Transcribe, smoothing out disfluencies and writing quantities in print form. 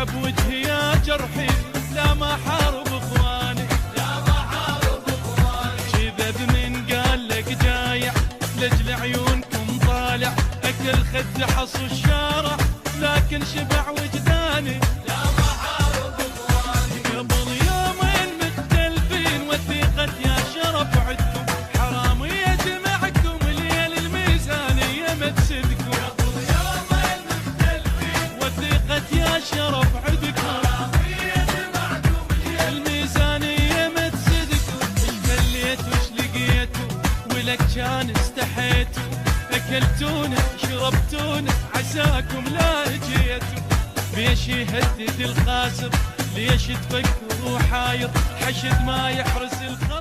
بوجهي يا جرحي، لا ما حارب اخواني، لا ما حارب اخواني. كذب من قال لك جايع، لجل عيونكم طالع، اكل خد حص الشارع، لكن شبع وجداني، لا ما حارب اخواني. قبل يومين مختلفين وثيقة يا شرف عدكم، حرام يجمعكم ليل الميزانية ما تسدكم. قبل يومين مختلفين وثيقة يا شرف عدكم، حرام يجمعكم ليل الميزانية ما تسدكم. ايش مليت وش لقيتوا ولك كان استحيتوا، اكلتونا شربتونا عساكم لا جيتوا. ليش يهدد الخاسر، ليش تفكروا حاير، حشد ما يحرس الخاسر.